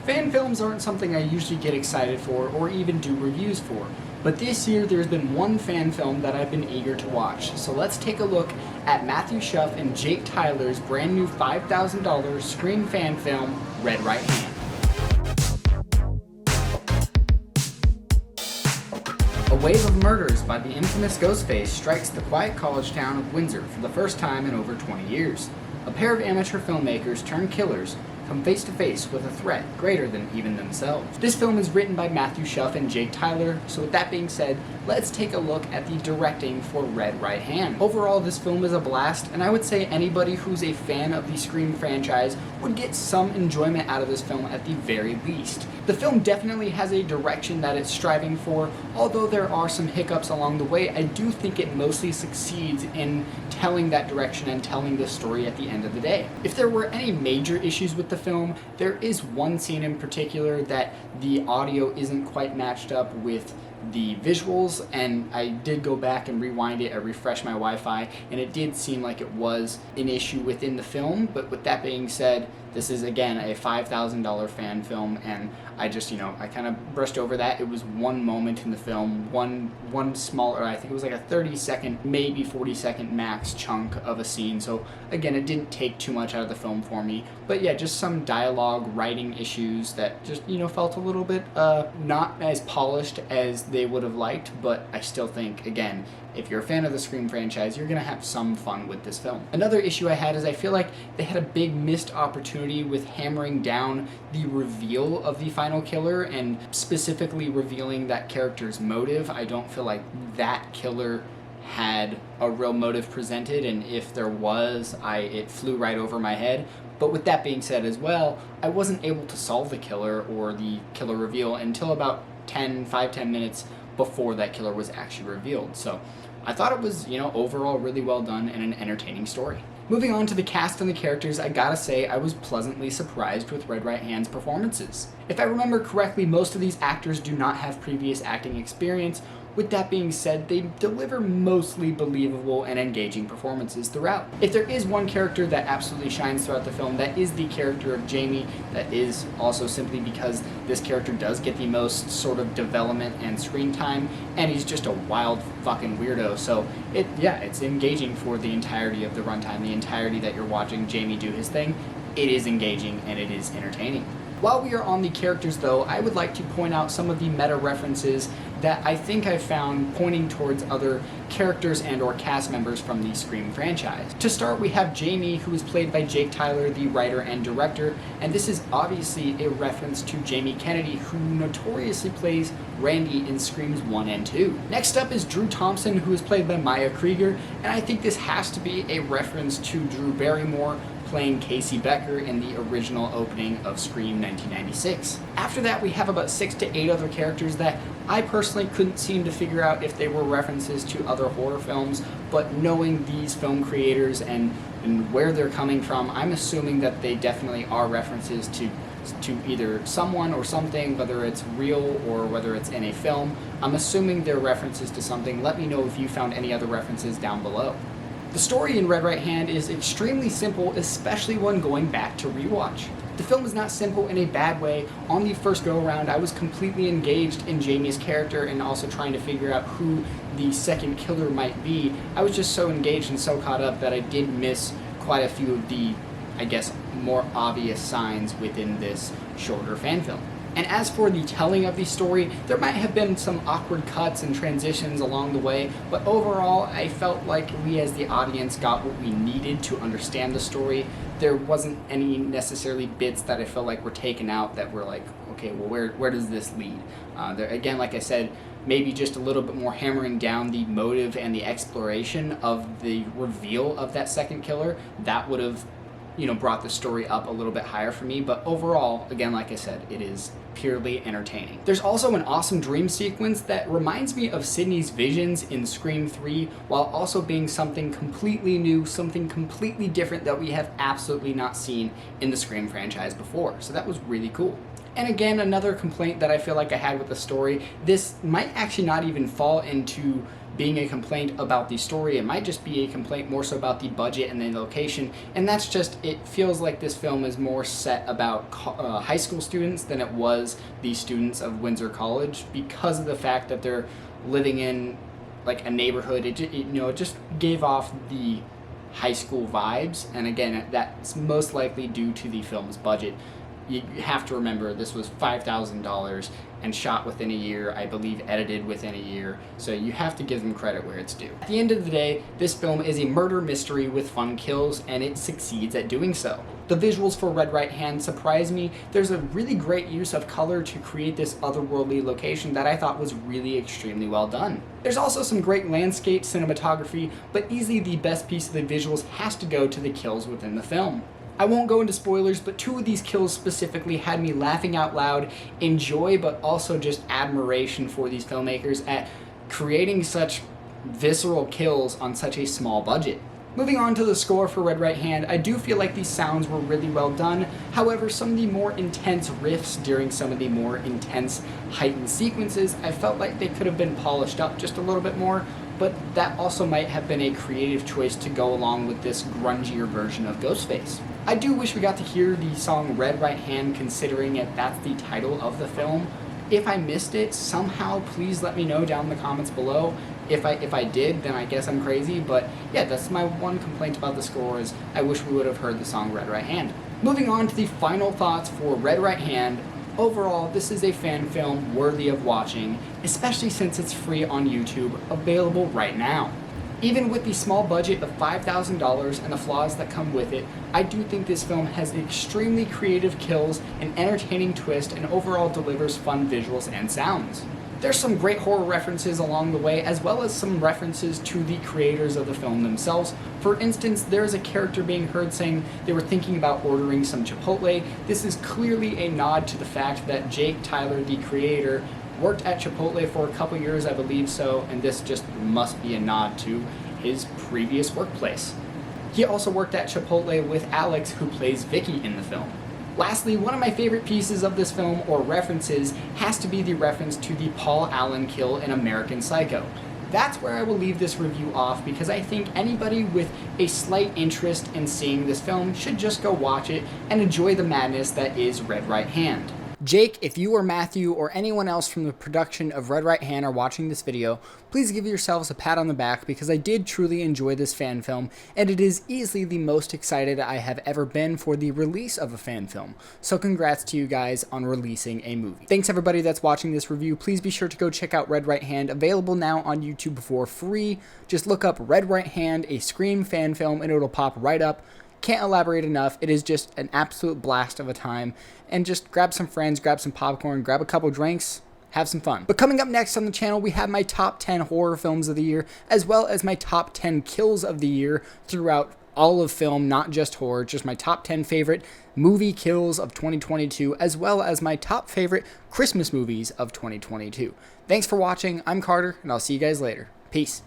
Fan films aren't something I usually get excited for or even do reviews for, but this year there's been one fan film that I've been eager to watch. So let's take a look at Matthew Schuff and Jake Tyler's brand new $5,000 Scream fan film, Red Right Hand. A wave of murders by the infamous Ghostface strikes the quiet college town of Windsor for the first time in over 20 years. A pair of amateur filmmakers turned killers come face to face with a threat greater than even themselves. This film is written by Matthew Schuff and Jake Tyler, so with that being said, let's take a look at the directing for Red Right Hand. Overall, this film is a blast, and I would say anybody who's a fan of the Scream franchise would get some enjoyment out of this film at the very least. The film definitely has a direction that it's striving for, although there are some hiccups along the way. I do think it mostly succeeds in telling that direction and telling the story at the end of the day. If there were any major issues with the film, there is one scene in particular that the audio isn't quite matched up with the visuals, and I did go back and rewind it, I refreshed my Wi-Fi, and it did seem like it was an issue within the film. But with that being said, this is again a $5,000 fan film, and I just, I kind of brushed over that. It was one moment in the film, one smaller, I think it was like a 30-second, maybe 40-second max chunk of a scene. So again, it didn't take too much out of the film for me. But yeah, just some dialogue, writing issues that just, felt a little bit not as polished as they would have liked. But I still think, again, if you're a fan of the Scream franchise, you're going to have some fun with this film. Another issue I had is I feel like they had a big missed opportunity with hammering down the reveal of the final killer and specifically revealing that character's motive. I don't feel like that killer had a real motive presented, and if there was, it flew right over my head. But with that being said as well, I wasn't able to solve the killer or the killer reveal until about 5-10 minutes before that killer was actually revealed. So I thought it was, overall really well done and an entertaining story. Moving on to the cast and the characters, I gotta say I was pleasantly surprised with Red Right Hand's performances. If I remember correctly, most of these actors do not have previous acting experience. With that being said, they deliver mostly believable and engaging performances throughout. If there is one character that absolutely shines throughout the film, that is the character of Jamie. That is also simply because this character does get the most sort of development and screen time, and he's just a wild fucking weirdo. So it's engaging for the entirety of the runtime, the entirety that you're watching Jamie do his thing. It is engaging and it is entertaining. While we are on the characters though, I would like to point out some of the meta references that I think I found pointing towards other characters and or cast members from the Scream franchise. To start, we have Jamie, who is played by Jake Tyler, the writer and director, and this is obviously a reference to Jamie Kennedy, who notoriously plays Randy in Screams 1 and 2. Next up is Drew Thompson, who is played by Maya Krieger, and I think this has to be a reference to Drew Barrymore, playing Casey Becker in the original opening of Scream 1996. After that, we have about 6 to 8 other characters that I personally couldn't seem to figure out if they were references to other horror films, but knowing these film creators and where they're coming from, I'm assuming that they definitely are references to either someone or something, whether it's real or whether it's in a film. I'm assuming they're references to something. Let me know if you found any other references down below. The story in Red Right Hand is extremely simple, especially when going back to rewatch. The film is not simple in a bad way. On the first go around, I was completely engaged in Jamie's character and also trying to figure out who the second killer might be. I was just so engaged and so caught up that I did miss quite a few of the, more obvious signs within this shorter fan film. And as for the telling of the story, there might have been some awkward cuts and transitions along the way, but overall, I felt like we as the audience got what we needed to understand the story. There wasn't any necessarily bits that I felt like were taken out that were like, okay, well, where does this lead? Again, like I said, maybe just a little bit more hammering down the motive and the exploration of the reveal of that second killer. That would have brought the story up a little bit higher for me. But overall, again, like I said, it is purely entertaining. There's also an awesome dream sequence that reminds me of Sidney's visions in Scream 3, while also being something completely new, something completely different that we have absolutely not seen in the Scream franchise before. So that was really cool. And again, another complaint that I feel like I had with the story, this might actually not even fall into being a complaint about the story. It might just be a complaint more so about the budget and the location, and that's just, it feels like this film is more set about high school students than it was the students of Windsor College, because of the fact that they're living in like a neighborhood. It just gave off the high school vibes, and again, that's most likely due to the film's budget. You have to remember this was $5,000 and shot within a year, I believe edited within a year, so you have to give them credit where it's due. At the end of the day, this film is a murder mystery with fun kills, and it succeeds at doing so. The visuals for Red Right Hand surprised me. There's a really great use of color to create this otherworldly location that I thought was really extremely well done. There's also some great landscape cinematography, but easily the best piece of the visuals has to go to the kills within the film. I won't go into spoilers, but 2 of these kills specifically had me laughing out loud in joy, but also just admiration for these filmmakers at creating such visceral kills on such a small budget. Moving on to the score for Red Right Hand, I do feel like these sounds were really well done. However, some of the more intense riffs during some of the more intense heightened sequences, I felt like they could have been polished up just a little bit more, but that also might have been a creative choice to go along with this grungier version of Ghostface. I do wish we got to hear the song Red Right Hand, considering that's the title of the film. If I missed it somehow, please let me know down in the comments below. If I did, then I guess I'm crazy, but yeah, that's my one complaint about the score, is I wish we would have heard the song Red Right Hand. Moving on to the final thoughts for Red Right Hand. Overall, this is a fan film worthy of watching, especially since it's free on YouTube, available right now. Even with the small budget of $5,000 and the flaws that come with it, I do think this film has extremely creative kills, an entertaining twist, and overall delivers fun visuals and sounds. There's some great horror references along the way, as well as some references to the creators of the film themselves. For instance, there is a character being heard saying they were thinking about ordering some Chipotle. This is clearly a nod to the fact that Jake, Tyler, the creator, worked at Chipotle for a couple years, I believe so, and this just must be a nod to his previous workplace. He also worked at Chipotle with Alex, who plays Vicky in the film. Lastly, one of my favorite pieces of this film, or references, has to be the reference to the Paul Allen kill in American Psycho. That's where I will leave this review off, because I think anybody with a slight interest in seeing this film should just go watch it and enjoy the madness that is Red Right Hand. Jake, if you or Matthew or anyone else from the production of Red Right Hand are watching this video, please give yourselves a pat on the back, because I did truly enjoy this fan film, and it is easily the most excited I have ever been for the release of a fan film. So congrats to you guys on releasing a movie. Thanks everybody that's watching this review. Please be sure to go check out Red Right Hand, available now on YouTube for free. Just look up Red Right Hand, a Scream fan film, and it'll pop right up. Can't elaborate enough. It is just an absolute blast of a time, and just grab some friends, grab some popcorn, grab a couple drinks, have some fun. But coming up next on the channel, we have my top 10 horror films of the year, as well as my top 10 kills of the year throughout all of film, not just horror, just my top 10 favorite movie kills of 2022, as well as my top favorite Christmas movies of 2022. Thanks for watching. I'm Carter, and I'll see you guys later. Peace.